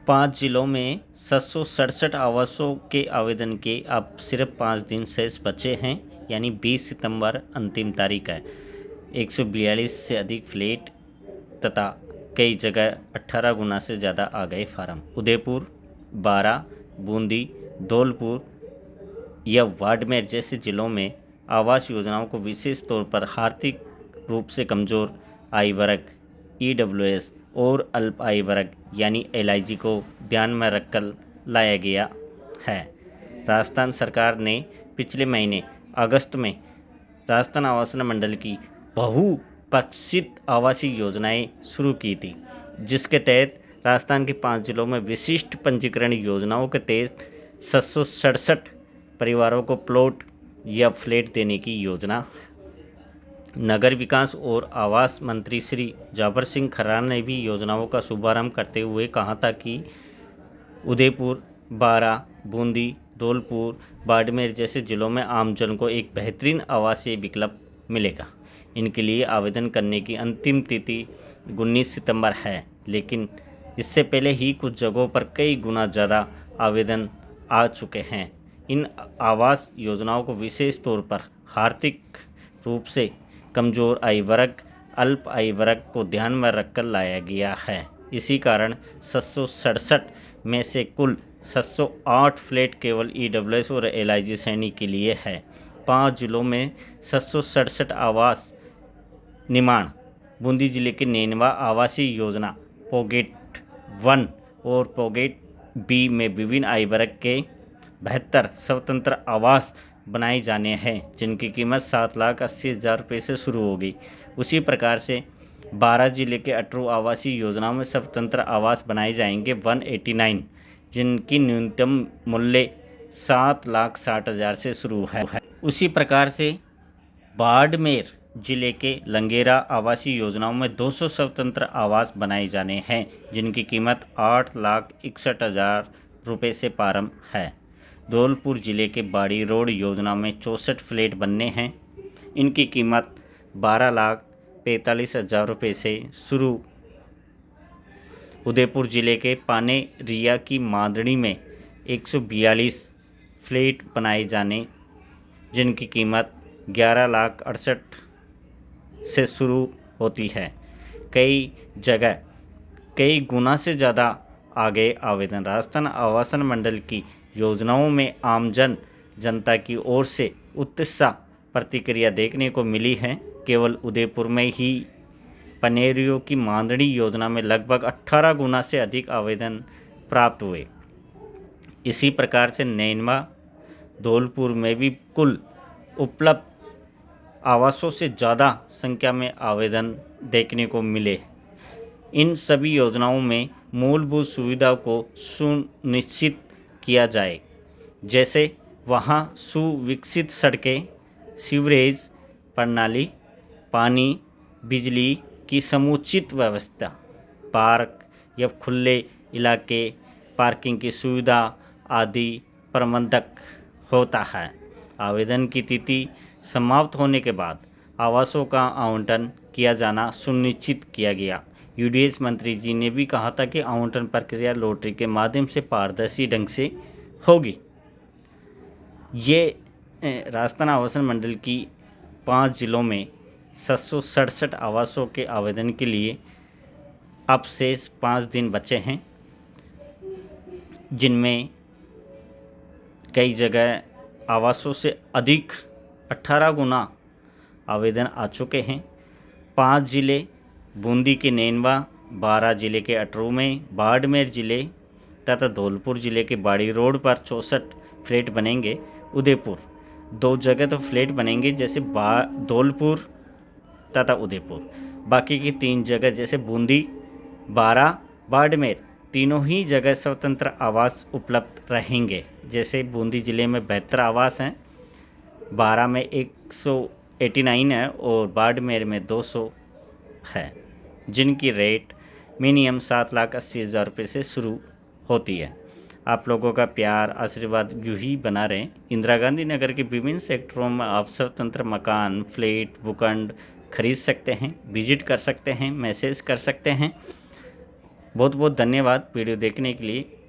5 जिलों में 767 आवासों के आवेदन के अब सिर्फ 5 दिन शेष बचे हैं, यानी 20 सितंबर अंतिम तारीख है। 142 से अधिक फ्लैट तथा कई जगह 18 गुना से ज़्यादा आ गए फार्म। उदयपुर, बारां, बूंदी, धौलपुर या बाड़मेर जैसे जिलों में आवास योजनाओं को विशेष तौर पर आर्थिक रूप से कमज़ोर आय वर्ग ईडब्ल्यूएस और अल्प आय वर्ग यानी एलआईजी को ध्यान में रखकर लाया गया है। राजस्थान सरकार ने पिछले महीने अगस्त में राजस्थान आवासन मंडल की बहुपक्षित आवासीय योजनाएं शुरू की थी, जिसके तहत राजस्थान के 5 जिलों में विशिष्ट पंजीकरण योजनाओं के तहत 767 परिवारों को प्लॉट या फ्लैट देने की योजना। नगर विकास और आवास मंत्री श्री जाबर सिंह खर्रार ने भी योजनाओं का शुभारंभ करते हुए कहा था कि उदयपुर, बारां, बूंदी, धौलपुर, बाड़मेर जैसे जिलों में आमजन को एक बेहतरीन आवासीय विकल्प मिलेगा। इनके लिए आवेदन करने की अंतिम तिथि 19 सितंबर है, लेकिन इससे पहले ही कुछ जगहों पर कई गुना ज़्यादा आवेदन आ चुके हैं। इन आवास योजनाओं को विशेष तौर पर आर्थिक रूप से कमज़ोर आय वर्ग, अल्प आय वर्ग को ध्यान में रखकर लाया गया है। इसी कारण 767 में से कुल 708 फ्लैट केवल ईडब्ल्यूएस और एलआईजी श्रेणी के लिए है। 5 जिलों में 767 आवास निर्माण बूंदी जिले के नैनवा आवासीय योजना पॉकेट 1 और पॉकेट बी में विभिन्न आय वर्ग के 72 स्वतंत्र आवास बनाए जाने हैं, जिनकी कीमत 7,80,000 रुपये से शुरू होगी। उसी प्रकार से 12 जिले के 18 आवासीय योजनाओं में स्वतंत्र आवास बनाए जाएंगे 189, जिनकी न्यूनतम मूल्य 7,60,000 से शुरू है। उसी प्रकार से बाड़मेर जिले के लंगेरा आवासीय योजनाओं में 200 स्वतंत्र आवास बनाए जाने हैं, जिनकी कीमत 8,61,000 रुपये से प्रारंभ है। धौलपुर जिले के बाड़ी रोड योजना में 64 फ्लैट बनने हैं। इनकी कीमत 12,45,000 रुपये से शुरू। उदयपुर जिले के पानेरिया की मांदड़ी में 142 फ्लैट बनाए जाने, जिनकी कीमत 11,68,000 से शुरू होती है। कई जगह कई गुना से ज़्यादा आगे आवेदन। राजस्थान आवासन मंडल की योजनाओं में आमजन जनता की ओर से उत्साह प्रतिक्रिया देखने को मिली है। केवल उदयपुर में ही पनेरियों की मांदड़ी योजना में लगभग 18 गुना से अधिक आवेदन प्राप्त हुए। इसी प्रकार से नैनवा, धौलपुर में भी कुल उपलब्ध आवासों से ज़्यादा संख्या में आवेदन देखने को मिले। इन सभी योजनाओं में मूलभूत सुविधा को सुनिश्चित किया जाए, जैसे वहाँ सुविकसित सड़कें, सीवरेज प्रणाली, पानी, बिजली की समुचित व्यवस्था, पार्क या खुले इलाके, पार्किंग की सुविधा आदि प्रबंधक होता है। आवेदन की तिथि समाप्त होने के बाद आवासों का आवंटन किया जाना सुनिश्चित किया गया। यूडीएच मंत्री जी ने भी कहा था कि आवंटन प्रक्रिया लॉटरी के माध्यम से पारदर्शी ढंग से होगी। ये राजस्थान आवासन मंडल की 5 जिलों में 767 आवासों के आवेदन के लिए अब शेष 5 दिन बचे हैं, जिनमें कई जगह आवासों से अधिक 18 गुना आवेदन आ चुके हैं। 5 जिले बूंदी के नैनवा, 12 जिले के अटरू में, बाड़मेर जिले तथा धौलपुर जिले के बाड़ी रोड पर 64 फ्लैट बनेंगे। उदयपुर 2 जगह तो फ्लैट बनेंगे, जैसे धौलपुर तथा उदयपुर। बाकी की 3 जगह जैसे बूंदी, बारां, बाड़मेर, तीनों ही जगह स्वतंत्र आवास उपलब्ध रहेंगे। जैसे बूंदी जिले में 72 आवास हैं, बारां में 189 है और बाड़मेर में 200 है, जिनकी रेट मिनिमम 7,80,000 रुपये से शुरू होती है। आप लोगों का प्यार आशीर्वाद यूँ ही बना रहे। इंदिरा गांधी नगर के विभिन्न सेक्टरों में आप स्वतंत्र मकान, फ्लैट, भूखंड खरीद सकते हैं, विजिट कर सकते हैं, मैसेज कर सकते हैं। बहुत बहुत धन्यवाद वीडियो देखने के लिए।